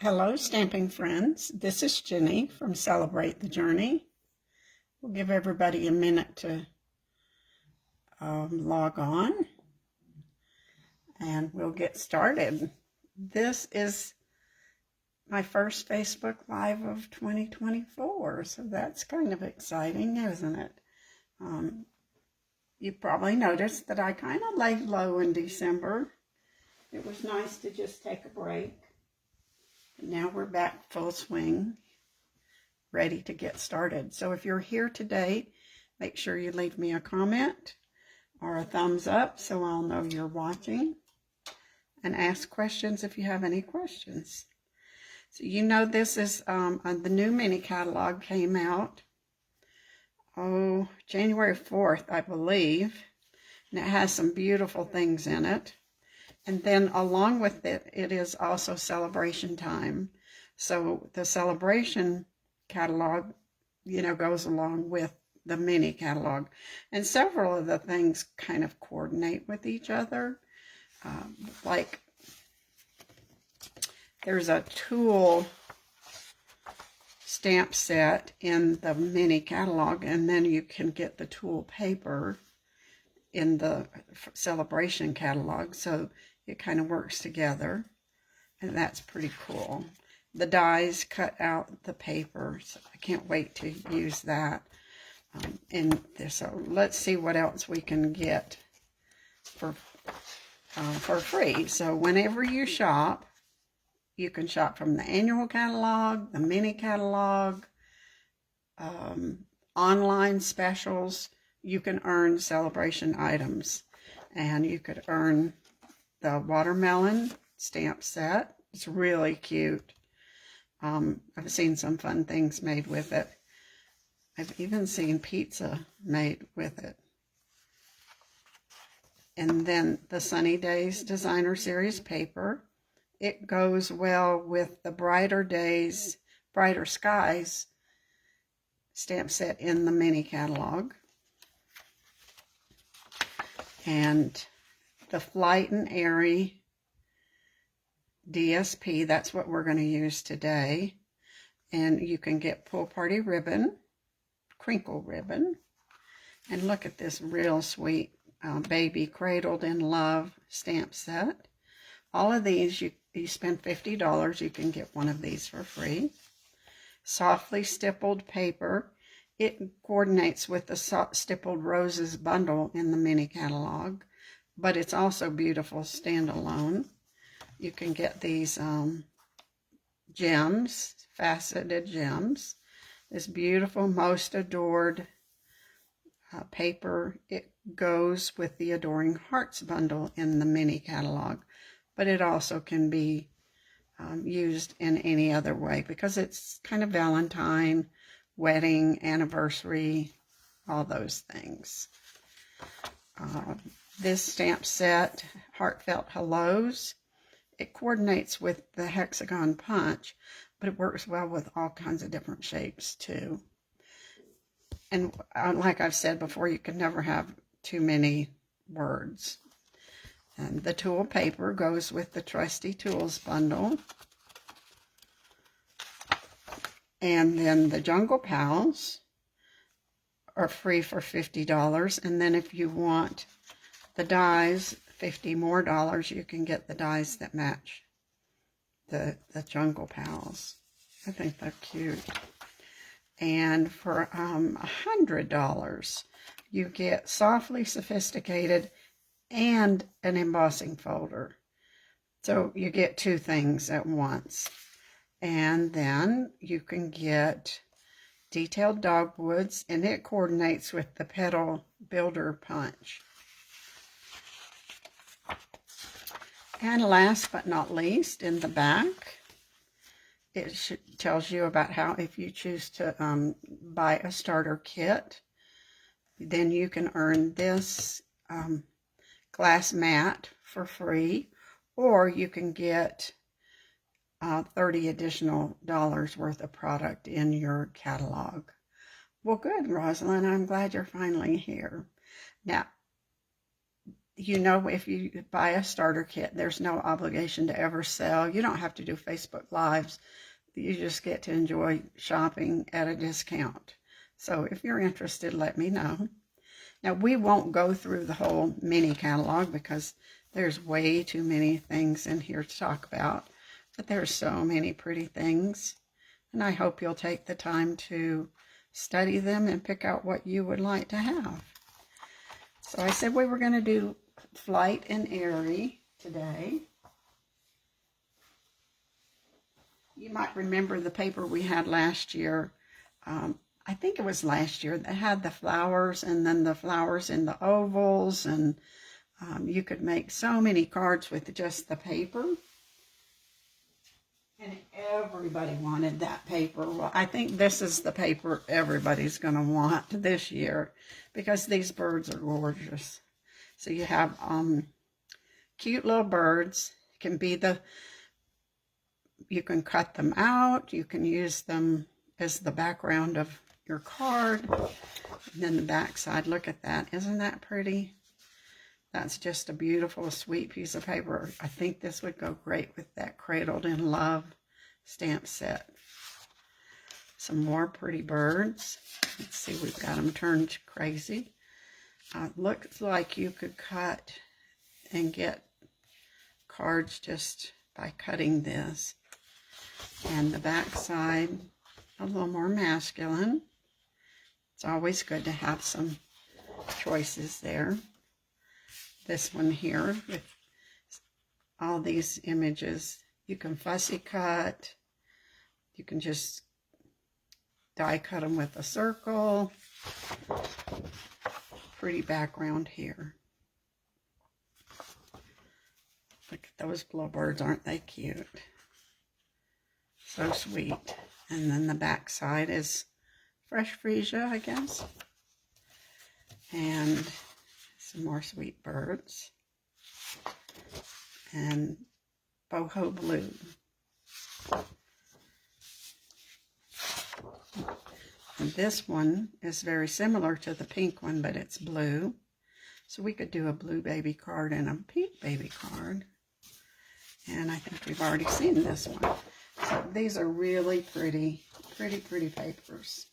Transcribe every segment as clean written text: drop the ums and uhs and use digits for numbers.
Hello, stamping friends. This is Jenny from Celebrate the Journey. We'll give everybody a minute to log on and we'll get started. This is my first Facebook Live of 2024, so that's kind of exciting, isn't it? You probably noticed that I kind of laid low in December. It was nice to just take a break. Now we're back full swing, ready to get started. So if you're here today, make sure you leave me a comment or a thumbs up so I'll know you're watching, and ask questions if you have any questions. So you know this is the new mini catalog came out January 4th, I believe, and it has some beautiful things in it. And then along with it, it is also celebration time. So the celebration catalog, goes along with the mini catalog. And several of the things kind of coordinate with each other. Like there's a tulle stamp set in the mini catalog, and then you can get the tulle paper in the celebration catalog. So it kind of works together, and that's pretty cool. The dies cut out the paper, so I can't wait to use that. So let's see what else we can get for free. So whenever you shop, you can shop from the annual catalog, the mini catalog, online specials. You can earn celebration items, and you could earn the watermelon stamp set. It's really cute. I've seen some fun things made with it. I've even seen pizza made with it. And then the Sunny Days Designer Series paper. It goes well with the Brighter Skies stamp set in the mini catalog. And the Flight and Airy DSP, that's what we're going to use today. And you can get Pool Party ribbon, crinkle ribbon. And look at this real sweet Baby Cradled in Love stamp set. All of these, you spend $50, you can get one of these for free. Softly Stippled paper. It coordinates with the Stippled Roses bundle in the mini catalog, but it's also beautiful standalone. You can get these gems, faceted gems. This beautiful Most Adored paper. It goes with the Adoring Hearts bundle in the mini catalog, but it also can be used in any other way because it's kind of Valentine, wedding, anniversary, all those things. This stamp set, Heartfelt Hellos, it coordinates with the hexagon punch, but it works well with all kinds of different shapes too. And like I've said before, you can never have too many words. And the tulle paper goes with the Trusty Tools bundle. And then the Jungle Pals are free for $50. And then if you want the dies, $50 more, you can get the dies that match the Jungle Pals. I think they're cute. And for $100, you get Softly Sophisticated and an embossing folder. So you get two things at once. And then you can get Detailed Dogwoods, and it coordinates with the Petal Builder Punch. And last but not least, in the back, it tells you about how if you choose to buy a starter kit, then you can earn this glass mat for free, or you can get $30 additional worth of product in your catalog. Well, good, Rosalind. I'm glad you're finally here. Now, you know, if you buy a starter kit, there's no obligation to ever sell. You don't have to do Facebook Lives. You just get to enjoy shopping at a discount. So if you're interested, let me know. Now, we won't go through the whole mini catalog because there's way too many things in here to talk about. But there's so many pretty things. And I hope you'll take the time to study them and pick out what you would like to have. So I said we were going to do Flight and Airy today. You might remember the paper we had last year. I think it was last year that had the flowers and then the flowers in the ovals, and you could make so many cards with just the paper. And everybody wanted that paper. Well, I think this is the paper everybody's going to want this year because these birds are gorgeous. So you have cute little birds. You can cut them out. You can use them as the background of your card. And then the back side, look at that. Isn't that pretty? That's just a beautiful, sweet piece of paper. I think this would go great with that Cradled in Love stamp set. Some more pretty birds. Let's see, we've got them turned crazy. Looks like you could cut and get cards just by cutting this. And the back side, a little more masculine. It's always good to have some choices there. This one here with all these images, you can fussy cut, you can just die cut them with a circle. Pretty background here. Look at those bluebirds, aren't they cute? So sweet. And then the back side is fresh freesia, I guess. And some more sweet birds. And boho blue. And this one is very similar to the pink one, but it's blue. So we could do a blue baby card and a pink baby card. And I think we've already seen this one. So these are really pretty papers.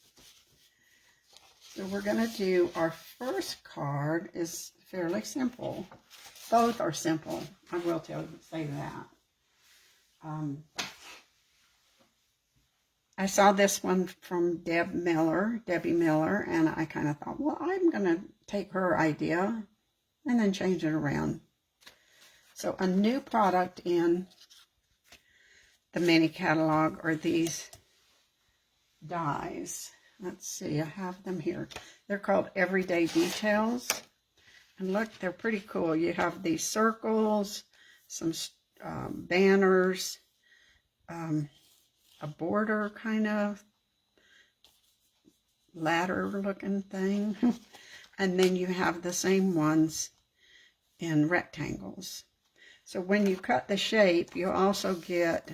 So we're going to do our first card is fairly simple. Both are simple. I will say that. I saw this one from Debbie Miller, and I kind of thought, well, I'm going to take her idea and then change it around. So a new product in the mini catalog are these dies. Let's see, I have them here. They're called Everyday Details. And look, they're pretty cool. You have these circles, some banners, a border kind of ladder looking thing. And then you have the same ones in rectangles. So when you cut the shape, you also get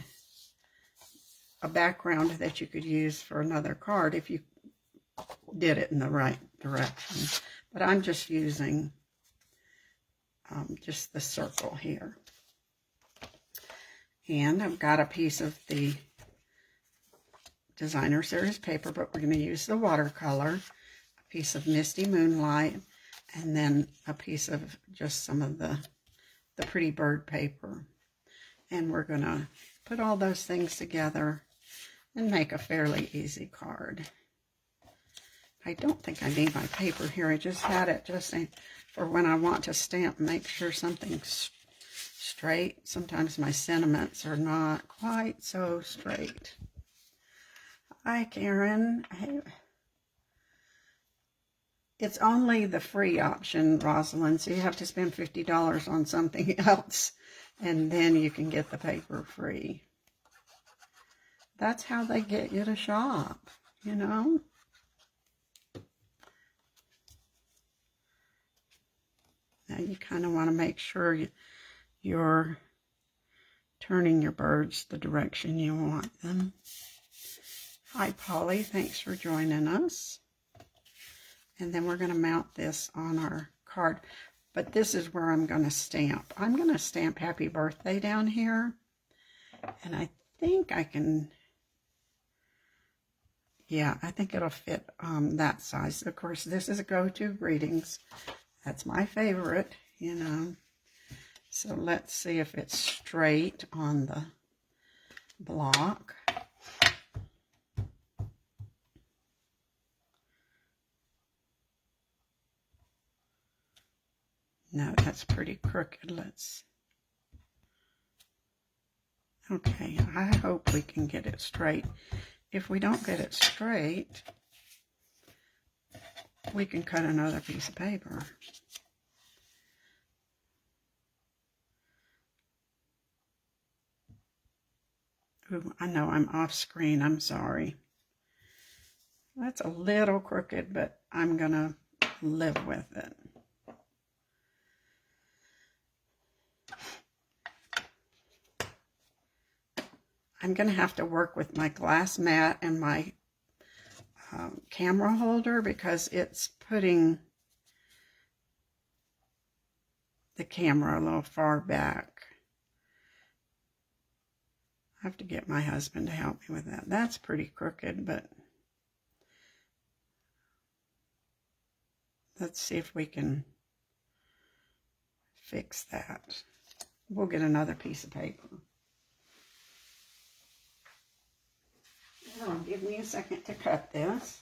a background that you could use for another card if you did it in the right direction. But I'm just using just the circle here. And I've got a piece of the Designer Series paper, but we're going to use the watercolor, a piece of Misty Moonlight, and then a piece of just some of the pretty bird paper. And we're going to put all those things together and make a fairly easy card. I don't think I need my paper here. I just had it just for when I want to stamp, make sure something's straight. Sometimes my sentiments are not quite so straight. Hi, Karen. Hey. It's only the free option, Rosalind, so you have to spend $50 on something else, and then you can get the paper free. That's how they get you to shop, you know? Now you kind of want to make sure you're turning your birds the direction you want them. Hi, Polly. Thanks for joining us. And then we're going to mount this on our card. But this is where I'm going to stamp. I'm going to stamp Happy Birthday down here. And I think I can, yeah, I think it'll fit that size. Of course, this is a go-to greetings. That's my favorite, you know. So let's see if it's straight on the block. No, that's pretty crooked. Okay, I hope we can get it straight. If we don't get it straight, we can cut another piece of paper. Ooh, I know I'm off screen, I'm sorry. That's a little crooked, but I'm gonna live with it. I'm going to have to work with my glass mat and my camera holder because it's putting the camera a little far back. I have to get my husband to help me with that. That's pretty crooked, but let's see if we can fix that. We'll get another piece of paper. Oh, give me a second to cut this.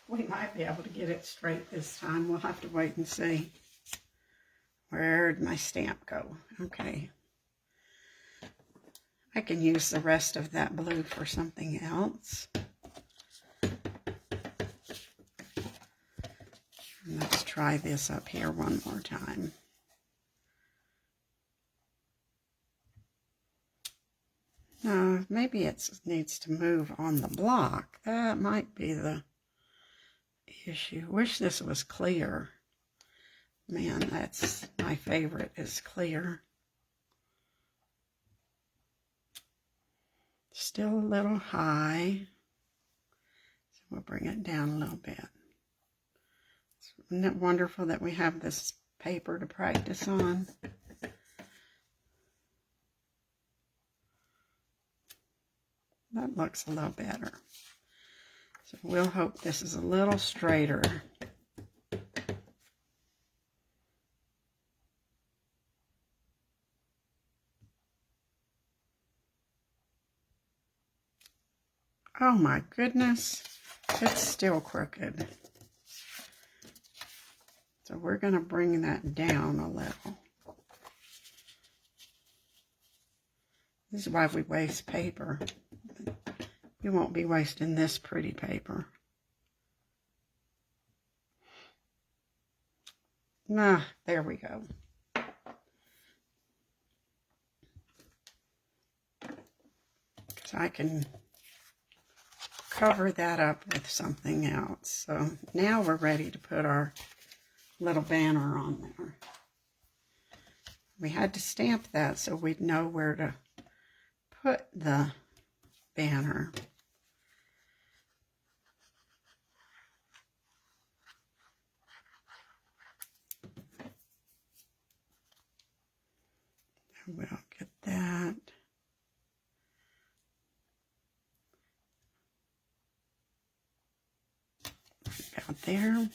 We might be able to get it straight this time. We'll have to wait and see. Where'd my stamp go? Okay. I can use the rest of that blue for something else. Let's try this up here one more time. No, maybe it needs to move on the block. That might be the issue. Wish this was clear. Man, that's my favorite, is clear. Still a little high. So we'll bring it down a little bit. Isn't it wonderful that we have this paper to practice on? That looks a little better. So we'll hope this is a little straighter. Oh my goodness, it's still crooked. So we're going to bring that down a little. This is why we waste paper. You won't be wasting this pretty paper. Ah, there we go. So I can cover that up with something else. So now we're ready to put our little banner on there. We had to stamp that so we'd know where to put the banner. We'll get that. Out there.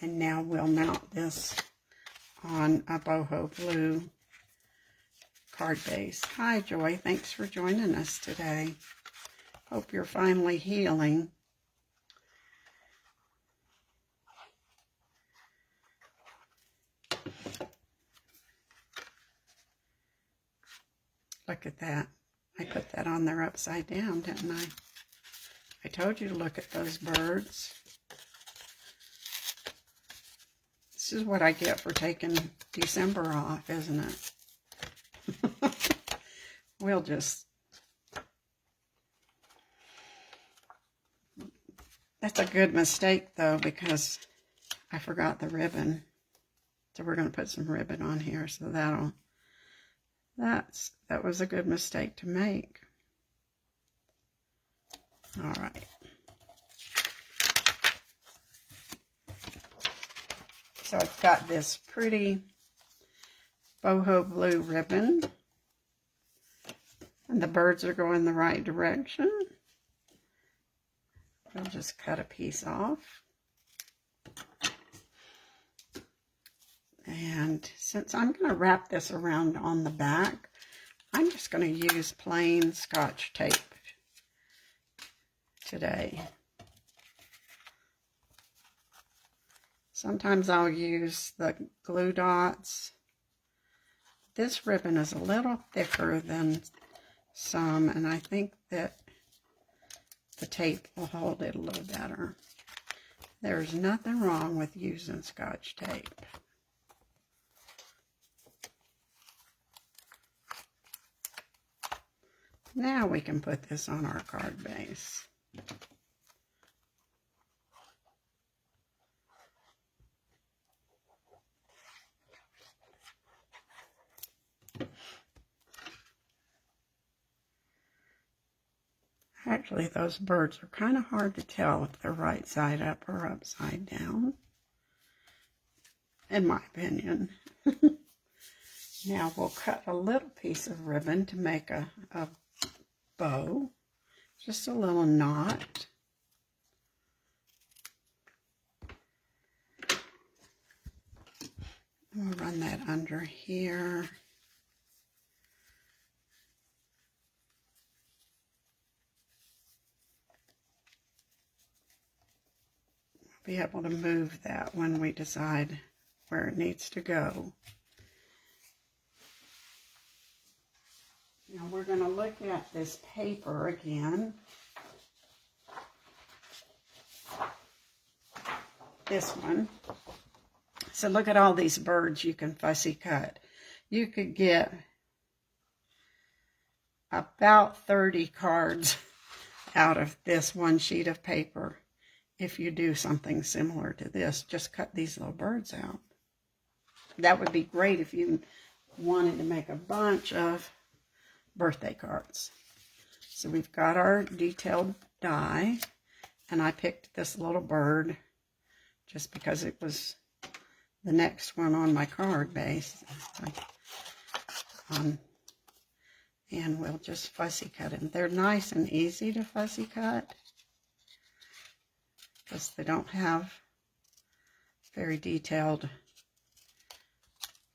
And now we'll mount this on a boho blue card base. Hi Joy, thanks for joining us today. Hope you're finally healing. Look at that. I put that on there upside down, didn't I? I told you to look at those birds. This is what I get for taking December off, isn't it? We'll just That's a good mistake, though, because I forgot the ribbon. So we're going to put some ribbon on here, so that was a good mistake to make. All right. So I've got this pretty boho blue ribbon, and the birds are going the right direction. I'll just cut a piece off. And since I'm going to wrap this around on the back, I'm just going to use plain Scotch tape today. Sometimes I'll use the glue dots. This ribbon is a little thicker than some, and I think that the tape will hold it a little better. There's nothing wrong with using Scotch tape. Now we can put this on our card base. Actually, those birds are kind of hard to tell if they're right side up or upside down, in my opinion. Now we'll cut a little piece of ribbon to make a bow, just a little knot. We'll run that under here. Be able to move that when we decide where it needs to go. Now we're going to look at this paper again. This one. So look at all these birds you can fussy cut. You could get about 30 cards out of this one sheet of paper. If you do something similar to this, just cut these little birds out. That would be great if you wanted to make a bunch of birthday cards. So we've got our detailed die, and I picked this little bird just because it was the next one on my card base. And we'll just fussy cut them. They're nice and easy to fussy cut, because they don't have very detailed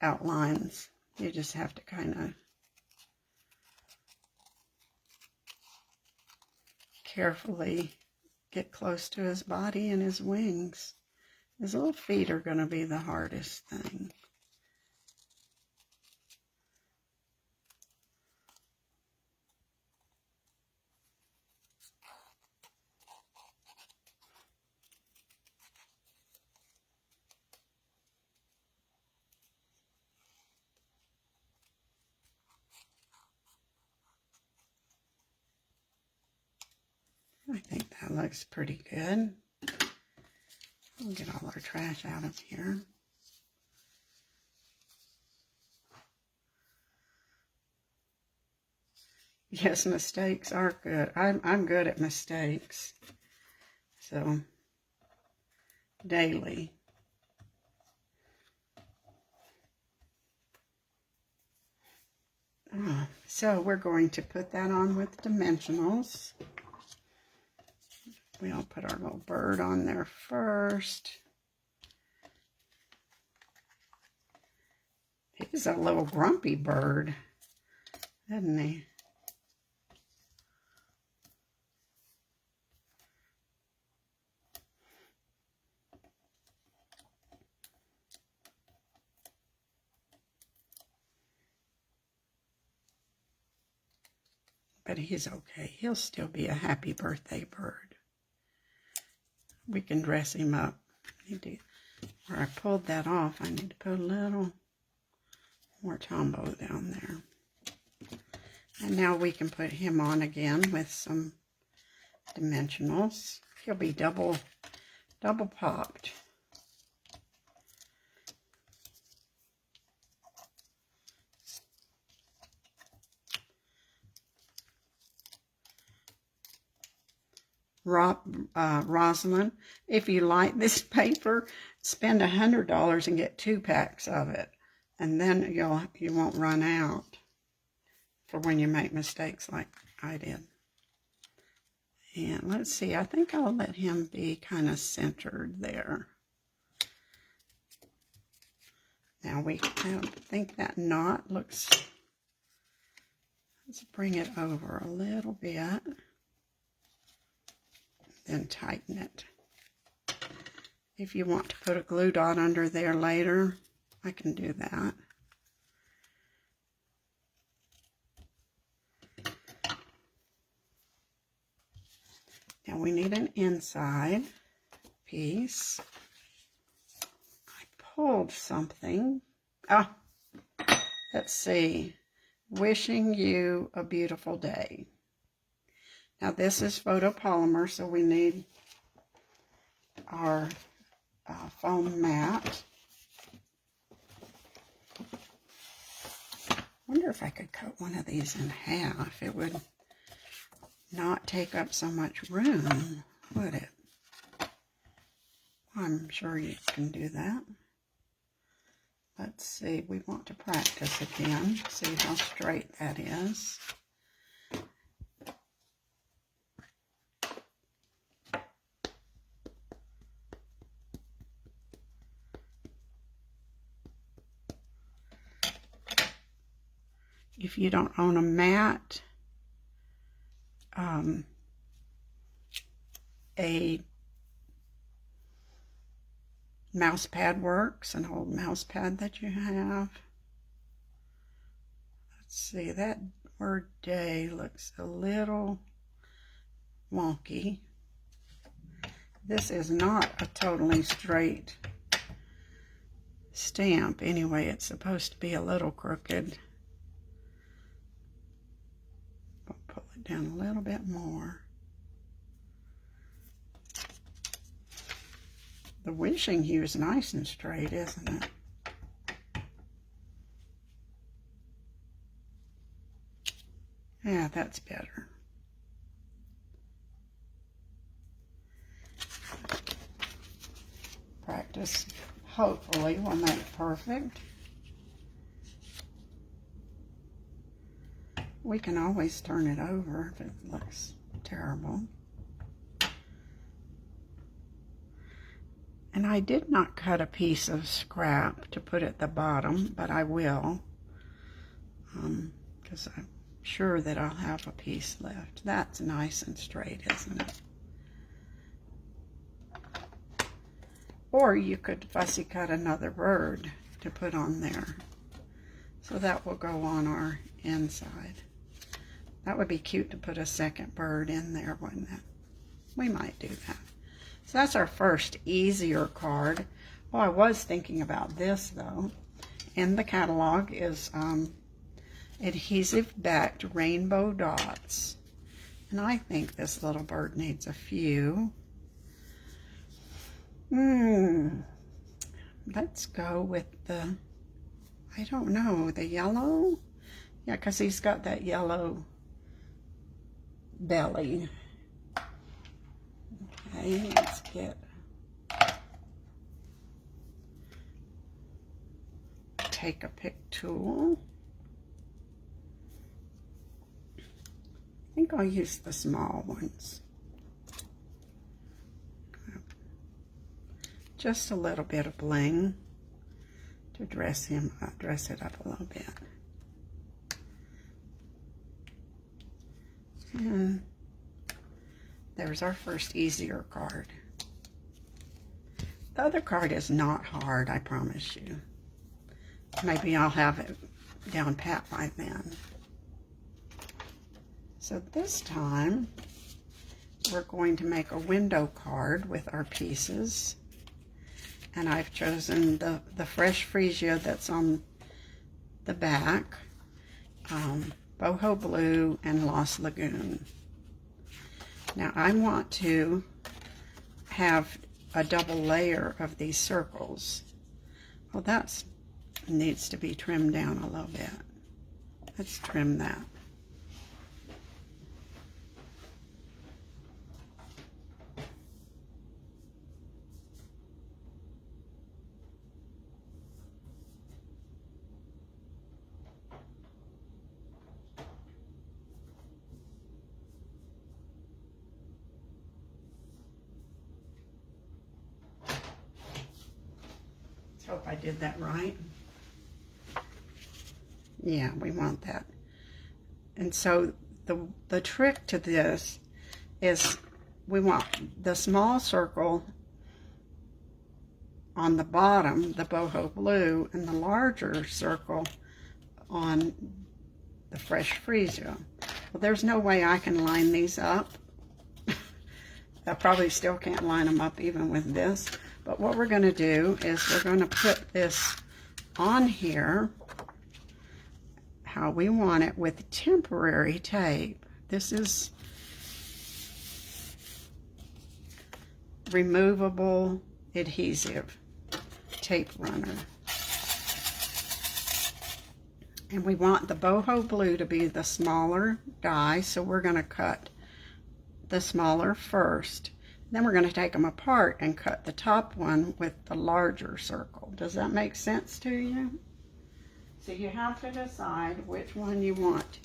outlines. You just have to kind of carefully get close to his body and his wings. His little feet are going to be the hardest thing. I think that looks pretty good. We'll get all our trash out of here. Yes, mistakes are good. I'm good at mistakes. So, daily. So we're going to put that on with dimensionals. We'll put our little bird on there first. He's a little grumpy bird, isn't he? But he's okay. He'll still be a happy birthday bird. We can dress him up. Where I pulled that off, I need to put a little more Tombow down there. And now we can put him on again with some dimensionals. He'll be double popped. Rosalind, if you like this paper, spend $100 and get 2 packs of it, and then you won't run out for when you make mistakes like I did. And let's see, I think I'll let him be kind of centered there. Now I think that knot looks, let's bring it over a little bit, then tighten it. If you want to put a glue dot under there later, I can do that. Now we need an inside piece. I pulled something. Ah, let's see. Wishing you a beautiful day. Now this is photopolymer, so we need our foam mat. I wonder if I could cut one of these in half. It would not take up so much room, would it? I'm sure you can do that. Let's see, we want to practice again, see how straight that is. If you don't own a mat, a mouse pad works, an old mouse pad that you have. Let's see, that word day looks a little wonky. This is not a totally straight stamp anyway. It's supposed to be a little crooked. I'll pull it down a little bit more. The wishing hue is nice and straight, isn't it? Yeah, that's better. Practice, hopefully, will make perfect. We can always turn it over if it looks terrible. And I did not cut a piece of scrap to put at the bottom, but I will, because I'm sure that I'll have a piece left. That's nice and straight, isn't it? Or you could fussy cut another bird to put on there. So that will go on our inside. That would be cute to put a second bird in there, wouldn't it? We might do that. So that's our first easier card. Oh, I was thinking about this though. In the catalog is adhesive backed rainbow dots. And I think this little bird needs a few. Let's go with the, I don't know, the yellow? Yeah, because he's got that yellow belly. Okay, let's get take a pick tool. I think I'll use the small ones. Just a little bit of bling to dress him up, dress it up a little bit. And there's our first easier card. The other card is not hard, I promise you. Maybe I'll have it down pat by then. So this time, we're going to make a window card with our pieces. And I've chosen the fresh freesia that's on the back, Boho Blue and Lost Lagoon. Now I want to have a double layer of these circles. Well, that needs to be trimmed down a little bit. Let's trim that. Hope I did that right. Yeah, we want that. And so the trick to this is we want the small circle on the bottom, the boho blue, and the larger circle on the fresh freesia. Well, there's no way I can line these up. I probably still can't line them up even with this. But what we're going to do is we're going to put this on here how we want it with temporary tape. This is removable adhesive tape runner. And we want the boho blue to be the smaller die, so we're going to cut the smaller first. Then we're going to take them apart and cut the top one with the larger circle. Does that make sense to you? So you have to decide which one you want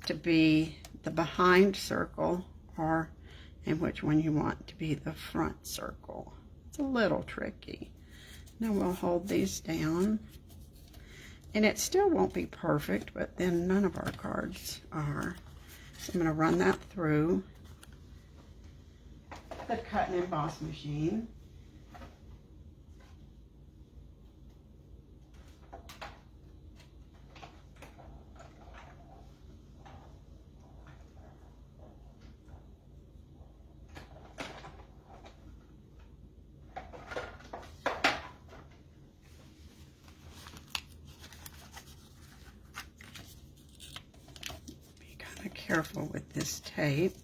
to be the behind circle and which one you want to be the front circle. It's a little tricky. Now we'll hold these down. And it still won't be perfect, but then none of our cards are. So I'm going to run that through the cut and emboss machine. Be kind of careful with this tape.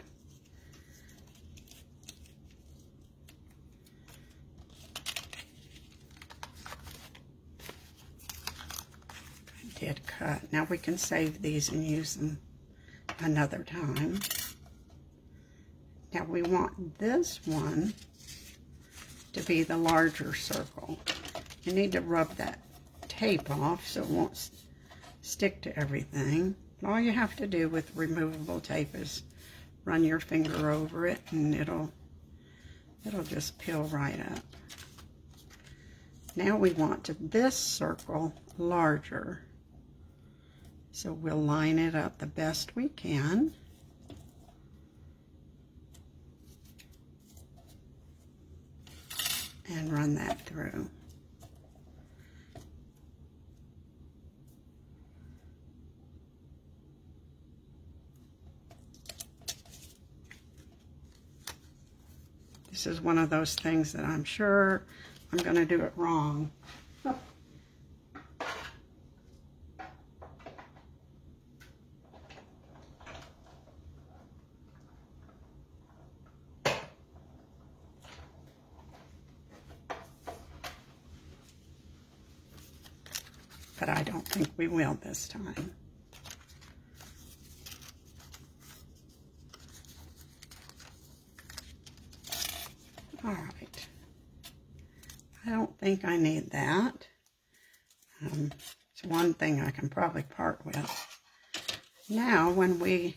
Did cut. Now we can save these and use them another time. Now we want this one to be the larger circle. You need to rub that tape off so it won't stick to everything. All you have to do with removable tape is run your finger over it and it'll just peel right up. Now we want this circle larger. So we'll line it up the best we can. And run that through. This is one of those things that I'm sure I'm going to do it wrong. But I don't think we will this time. All right. I don't think I need that. It's one thing I can probably part with. Now, when we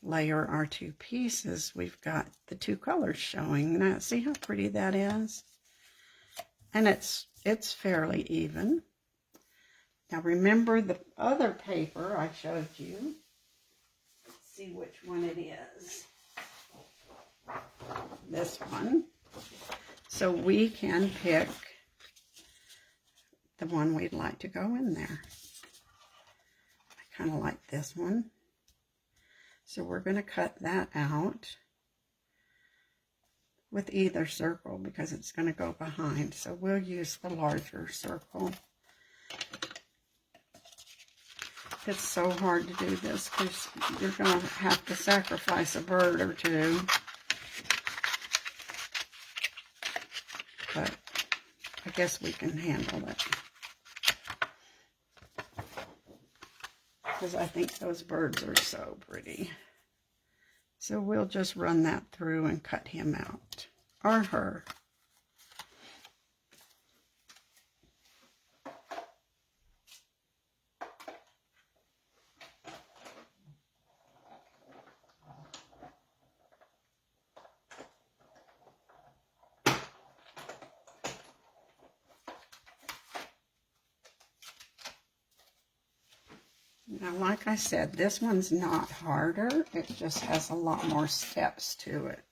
layer our two pieces, we've got the two colors showing. Now, see how pretty that is? And it's fairly even. Now remember the other paper I showed you. Let's see which one it is. This one. So we can pick the one we'd like to go in there. I kind of like this one. So we're going to cut that out with either circle because it's going to go behind. So we'll use the larger circle. It's so hard to do this because you're going to have to sacrifice a bird or two. But I guess we can handle it. Because I think those birds are so pretty. So we'll just run that through and cut him out. Or her. Now, like I said, this one's not harder. It just has a lot more steps to it.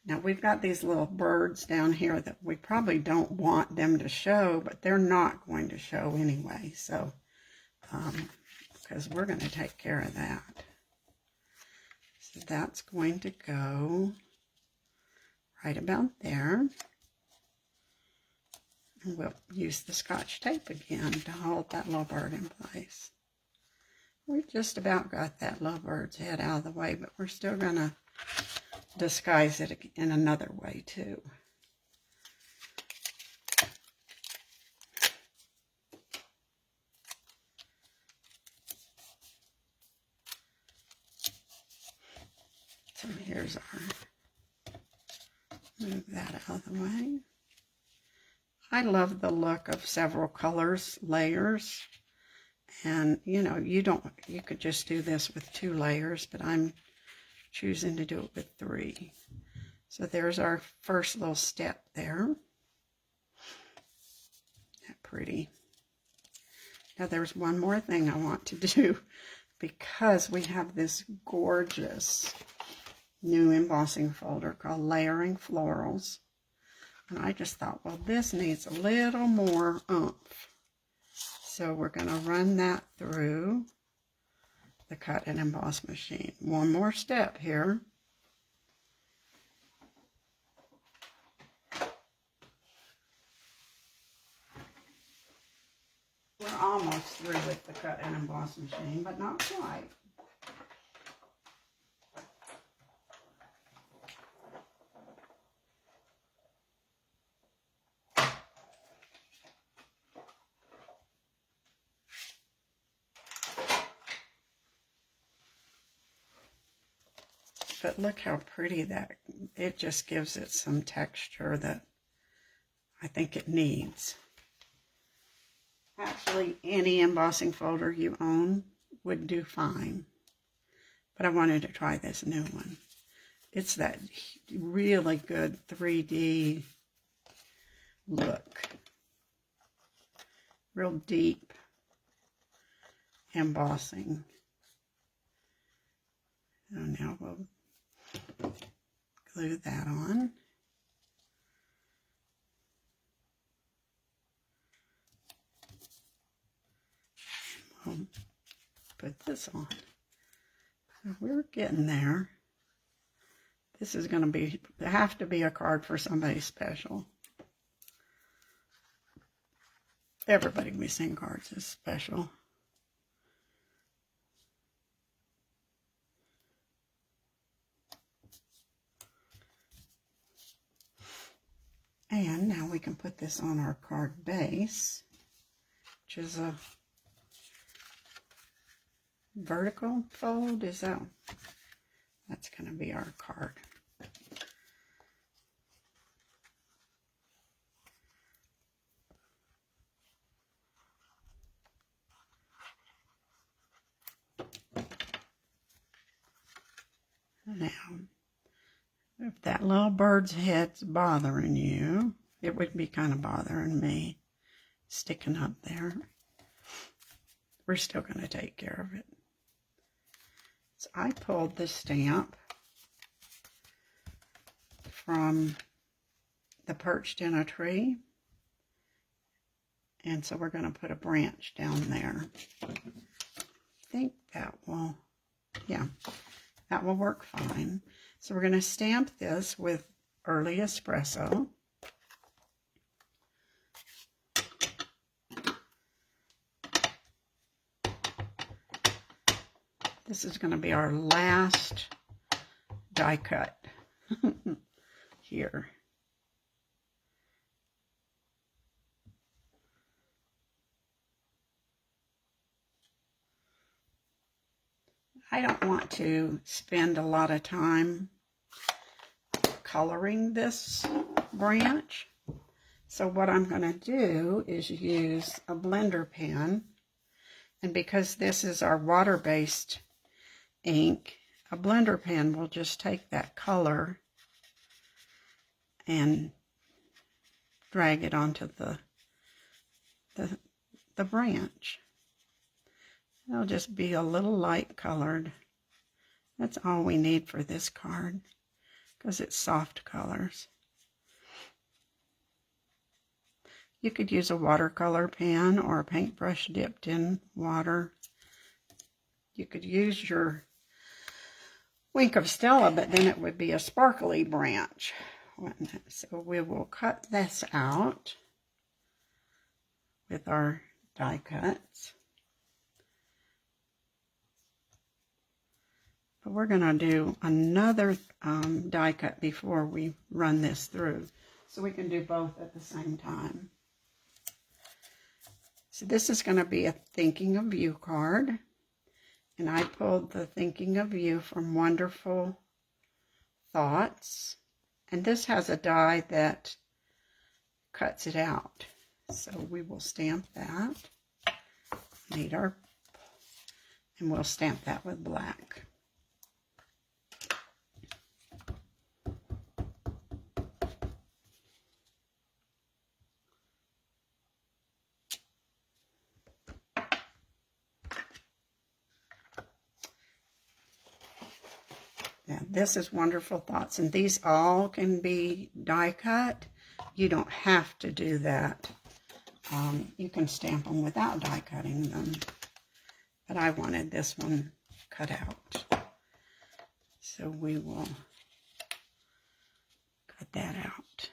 Now, we've got these little birds down here that we probably don't want them to show, but they're not going to show anyway. So, because we're going to take care of that. So that's going to go right about there. And we'll use the Scotch tape again to hold that little bird in place. We've just about got that little bird's head out of the way, but we're still going to disguise it in another way too. So here's our, move that out of the way. I love the look of several colors, layers, and you know, you could just do this with 2 layers, but I'm choosing to do it with 3. So there's our first little step there. That pretty. Now there's one more thing I want to do because we have this gorgeous new embossing folder called Layering Florals. And I just thought, well, this needs a little more oomph. So we're going to run that through the cut and emboss machine. One more step here. We're almost through with the cut and emboss machine, but not quite. But look how pretty that, it just gives it some texture that I think it needs. Actually, any embossing folder you own would do fine. But I wanted to try this new one. It's that really good 3D look. Real deep embossing. So now we'll glue that on. We'll put this on. So we're getting there. This is going to have to be a card for somebody special. Everybody we send cards is special. And now we can put this on our card base, which is a vertical fold. That's going to be our card. Now, if that little bird's head's bothering you, it would be kind of bothering me, sticking up there. We're still going to take care of it. So I pulled the stamp from the Perched in a Tree. And so we're going to put a branch down there. I think that will, yeah, that will work fine. So we're going to stamp this with Early Espresso. This is going to be our last die cut here. I don't want to spend a lot of time coloring this branch. So what I'm going to do is use a blender pen. And because this is our water-based ink, a blender pen will just take that color and drag it onto the branch. It'll just be a little light colored. That's all we need for this card because it's soft colors. You could use a watercolor pen or a paintbrush dipped in water. You could use your Wink of Stella, but then it would be a sparkly branch. So we will cut this out with our die cuts. But we're going to do another die cut before we run this through. So we can do both at the same time. So this is going to be a Thinking of You card. And I pulled the Thinking of You from Wonderful Thoughts. And this has a die that cuts it out. So we will stamp that. Need our, and we'll stamp that with black. Now, this is Wonderful Thoughts, and these all can be die cut. You don't have to do that. You can stamp them without die cutting them, but I wanted this one cut out. So we will cut that out.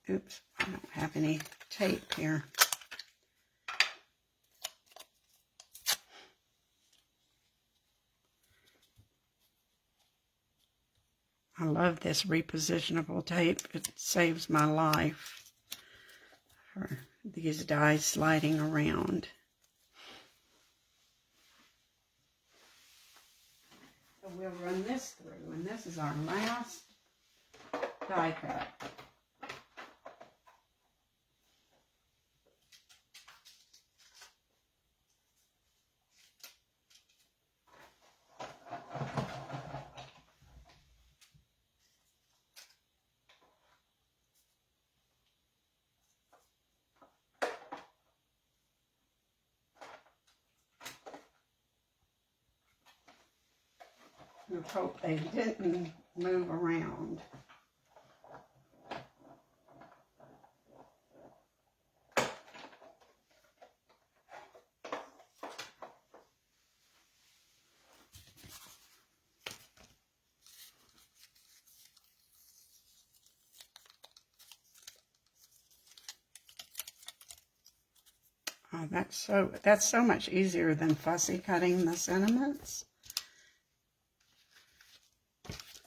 Oops, I don't have any tape here. I love this repositionable tape. It saves my life for these dies sliding around. So we'll run this through, and this is our last die cut. We hope they didn't move around. Oh, that's so much easier than fussy cutting the sentiments.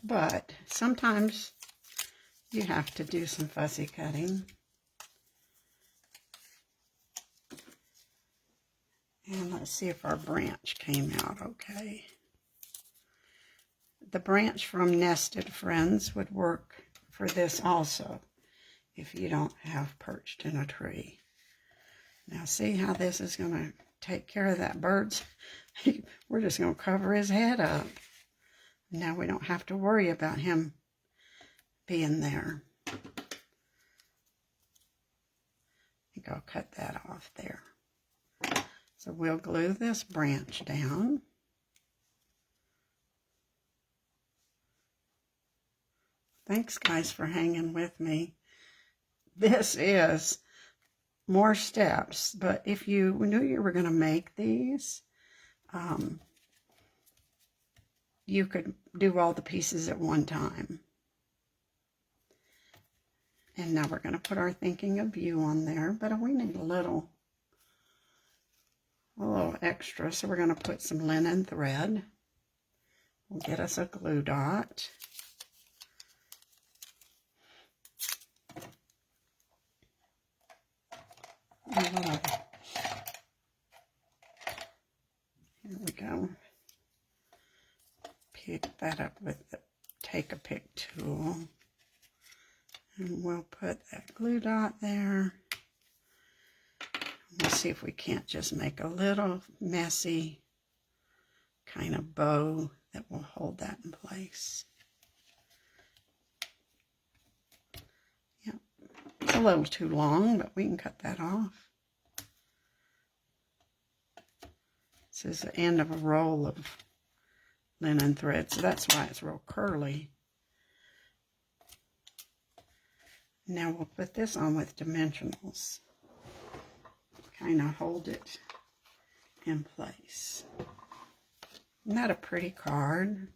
But sometimes you have to do some fussy cutting. And let's see if our branch came out okay. The branch from Nested Friends would work for this also, if you don't have Perched in a Tree. Now see how this is going to take care of that bird's? We're just going to cover his head up. Now we don't have to worry about him being there. I think I'll cut that off there. So we'll glue this branch down. Thanks, guys, for hanging with me. This is more steps, but if you knew you were going to make these, you could do all the pieces at one time. And now we're going to put our Thinking of You on there, but we need a little extra, so we're going to put some linen thread. We'll get us a glue dot. Here we go. Pick that up with the Take a Pick tool. And we'll put that glue dot there. We'll see if we can't just make a little messy kind of bow that will hold that in place. Yep, it's a little too long, but we can cut that off. This is the end of a roll of linen thread, so that's why it's real curly. Now we'll put this on with dimensionals. Kind of hold it in place. Isn't that a pretty card?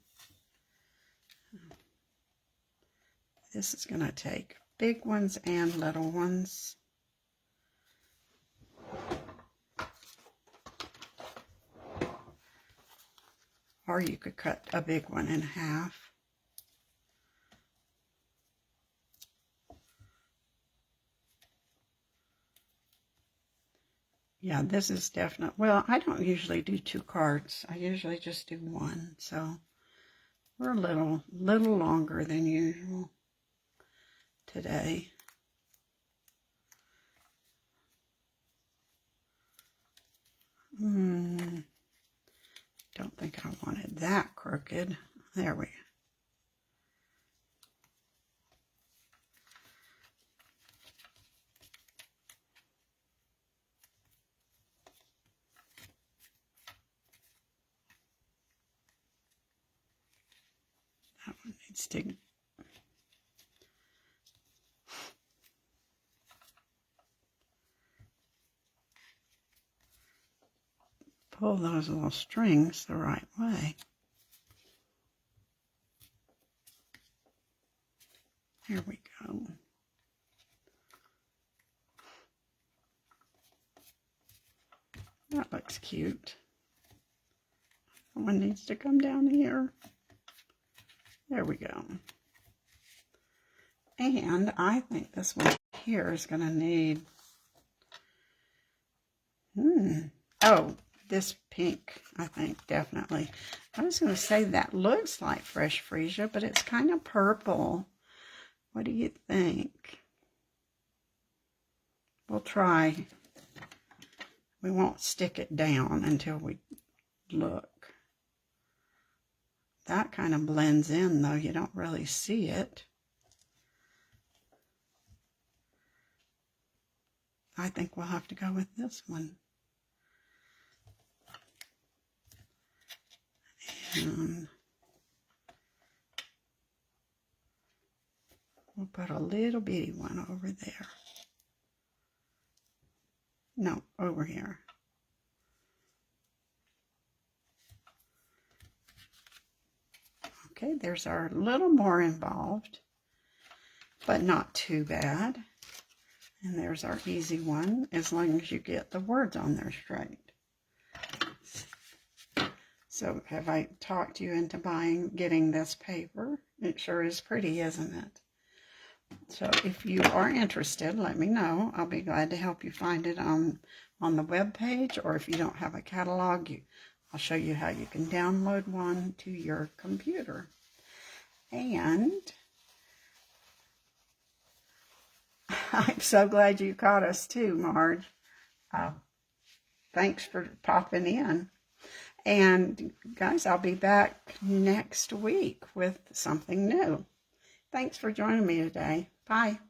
This is going to take big ones and little ones. Or you could cut a big one in half. Yeah, this is definitely, well, I don't usually do 2 cards. I usually just do 1. So we're a little longer than usual today. Don't think I wanted that crooked. There we go. That one needs to pull those little strings the right way. There we go. That looks cute. That one needs to come down here. There we go. And I think this one here is going to need, oh, this pink, I think, definitely. I was going to say that looks like fresh freesia, but it's kind of purple. What do you think? We'll try. We won't stick it down until we look. That kind of blends in, though. You don't really see it. I think we'll have to go with this one. And we'll put a little bitty one over there. No, over here. Okay, there's our little more involved, but not too bad. And there's our easy one, as long as you get the words on there straight. So have I talked you into getting this paper? It sure is pretty, isn't it? So if you are interested, let me know. I'll be glad to help you find it on the web page, or if you don't have a catalog, I'll show you how you can download one to your computer. And I'm so glad you caught us too, Marge. Thanks for popping in. And guys, I'll be back next week with something new. Thanks for joining me today. Bye.